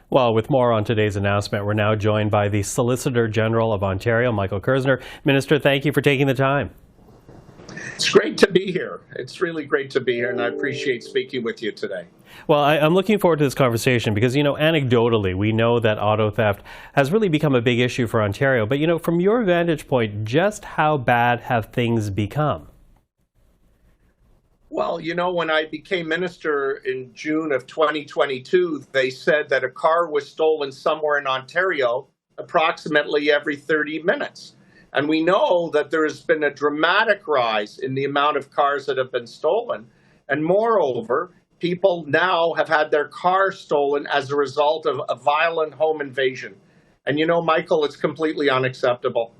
Well, with more on today's announcement, we're now joined by the Solicitor General of Ontario, Michael Kerzner. Minister, thank you for taking the time. It's great to be here. It's really great to be here, and I appreciate speaking with you today. Well, I'm looking forward to this conversation because, anecdotally, we know that auto theft has really become a big issue for Ontario. But, from your vantage point, just how bad have things become? Well, when I became minister in June of 2022, they said that a car was stolen somewhere in Ontario approximately every 30 minutes. And we know that there has been a dramatic rise in the amount of cars that have been stolen. And moreover, people now have had their cars stolen as a result of a violent home invasion. And Michael, it's completely unacceptable.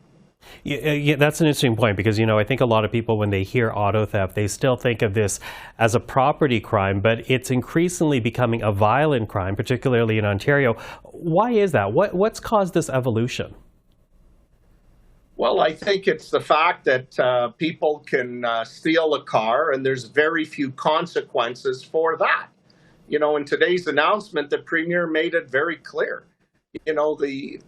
Yeah, that's an interesting point because, I think a lot of people, when they hear auto theft, they still think of this as a property crime, but it's increasingly becoming a violent crime, particularly in Ontario. Why is that? What's caused this evolution? Well, I think it's the fact that people can steal a car and there's very few consequences for that. In today's announcement, the Premier made it very clear. The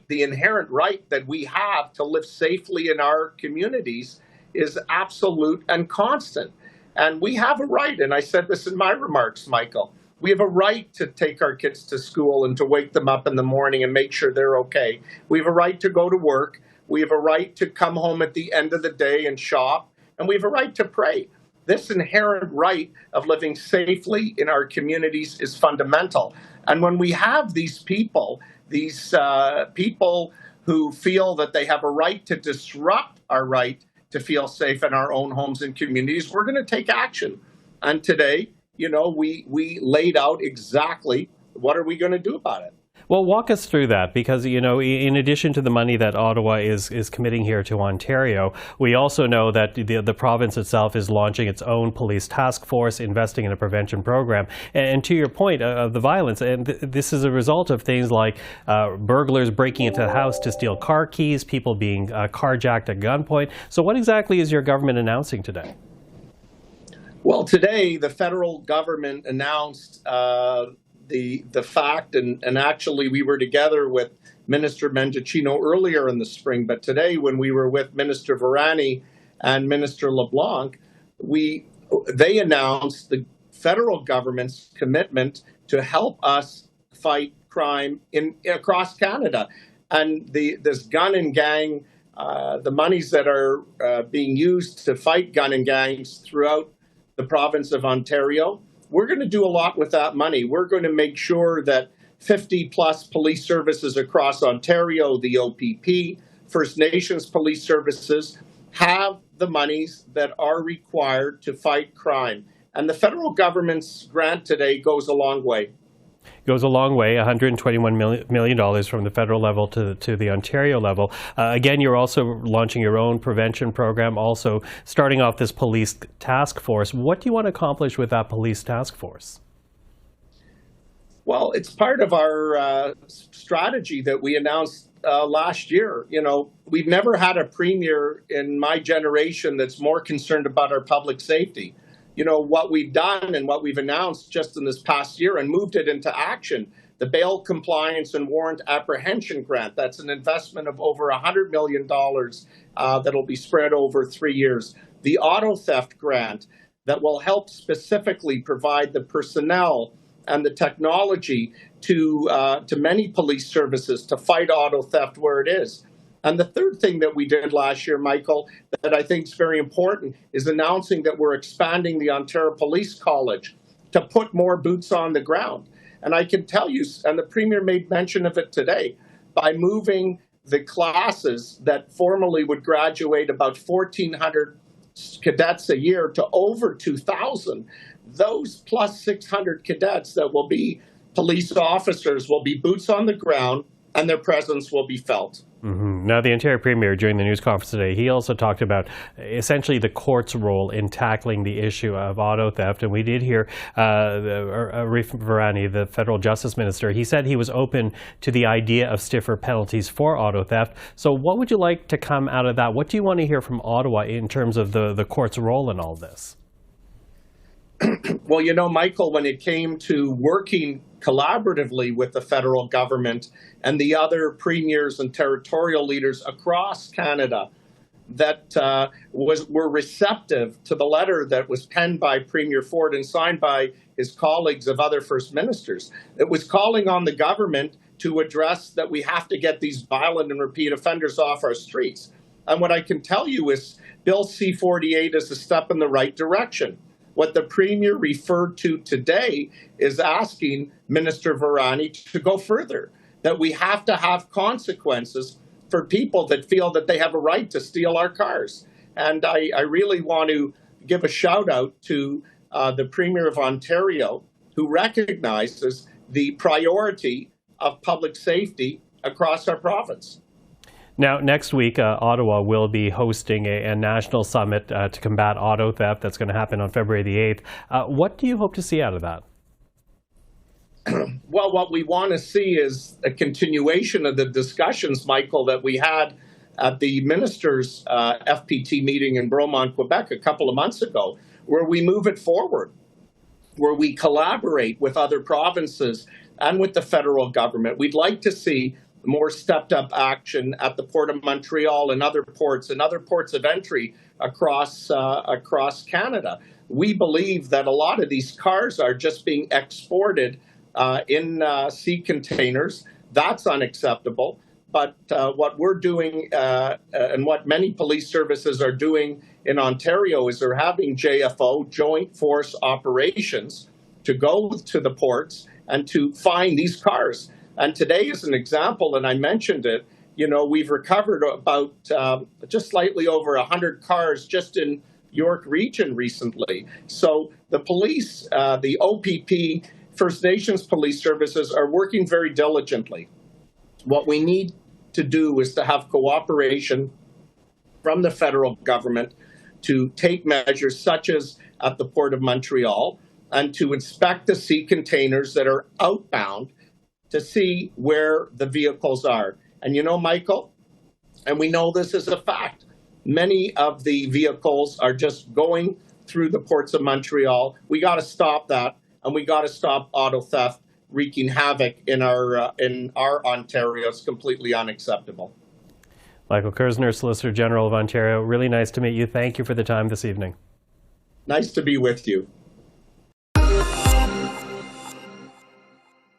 inherent right that we have to live safely in our communities is absolute and constant. And we have a right, and I said this in my remarks, Michael, we have a right to take our kids to school and to wake them up in the morning and make sure they're okay. We have a right to go to work. We have a right to come home at the end of the day and shop. And we have a right to pray. This inherent right of living safely in our communities is fundamental. And when we have these people who feel that they have a right to disrupt our right to feel safe in our own homes and communities, we're going to take action. And today, we laid out exactly what are we going to do about it. Well, walk us through that because, in addition to the money that Ottawa is committing here to Ontario, we also know that the province itself is launching its own police task force, investing in a prevention program. And to your point of the violence, and this is a result of things like burglars breaking into the house to steal car keys, people being carjacked at gunpoint. So what exactly is your government announcing today? Well, today the federal government announced the fact, and actually we were together with Minister Mendicino earlier in the spring, but today when we were with Minister Virani and Minister LeBlanc, they announced the federal government's commitment to help us fight crime across Canada. And this gun and gang, the monies that are being used to fight gun and gangs throughout the province of Ontario, we're going to do a lot with that money. We're going to make sure that 50 plus police services across Ontario, the OPP, First Nations police services, have the monies that are required to fight crime. And the federal government's grant today goes a long way. Goes a long way, $121 million from the federal level to the Ontario level. Again, you're also launching your own prevention program, also starting off this police task force. What do you want to accomplish with that police task force? Well, it's part of our strategy that we announced last year. We've never had a premier in my generation that's more concerned about our public safety. What we've done and what we've announced just in this past year and moved it into action, the bail compliance and warrant apprehension grant, that's an investment of over $100 million that'll be spread over 3 years. The auto theft grant that will help specifically provide the personnel and the technology to many police services to fight auto theft where it is. And the third thing that we did last year, Michael, that I think is very important is announcing that we're expanding the Ontario Police College to put more boots on the ground. And I can tell you, and the Premier made mention of it today, by moving the classes that formerly would graduate about 1,400 cadets a year to over 2,000, those plus 600 cadets that will be police officers will be boots on the ground and their presence will be felt. Mm-hmm. Now, the Ontario Premier, during the news conference today, he also talked about essentially the court's role in tackling the issue of auto theft. And we did hear Arif Virani, the federal justice minister, he said he was open to the idea of stiffer penalties for auto theft. So what would you like to come out of that? What do you want to hear from Ottawa in terms of the court's role in all this? Well, you know, Michael, when it came to working collaboratively with the federal government and the other premiers and territorial leaders across Canada that were receptive to the letter that was penned by Premier Ford and signed by his colleagues of other First Ministers, it was calling on the government to address that we have to get these violent and repeat offenders off our streets. And what I can tell you is Bill C-48 is a step in the right direction. What the Premier referred to today is asking Minister Virani to go further, that we have to have consequences for people that feel that they have a right to steal our cars. And I really want to give a shout out to the Premier of Ontario, who recognizes the priority of public safety across our province. Now, next week, Ottawa will be hosting a national summit to combat auto theft. That's going to happen on February the 8th. What do you hope to see out of that? Well, what we want to see is a continuation of the discussions, Michael, that we had at the ministers' FPT meeting in Bromont, Quebec a couple of months ago, where we move it forward, where we collaborate with other provinces and with the federal government. We'd like to see more stepped up action at the Port of Montreal and other ports of entry across Canada. We believe that a lot of these cars are just being exported in sea containers. That's unacceptable. But what we're doing and what many police services are doing in Ontario is they're having JFO, joint force operations, to go to the ports and to find these cars. And today is an example, and I mentioned it, you know, we've recovered about just slightly over 100 cars just in York Region recently. So the police, the OPP, First Nations police services are working very diligently. What we need to do is to have cooperation from the federal government to take measures such as at the Port of Montreal and to inspect the sea containers that are outbound to see where the vehicles are. And you know, Michael, and we know this is a fact, many of the vehicles are just going through the ports of Montreal. We got to stop that, and we got to stop auto theft wreaking havoc in our Ontario. It's completely unacceptable. Michael Kerzner, Solicitor General of Ontario, really nice to meet you. Thank you for the time this evening. Nice to be with you.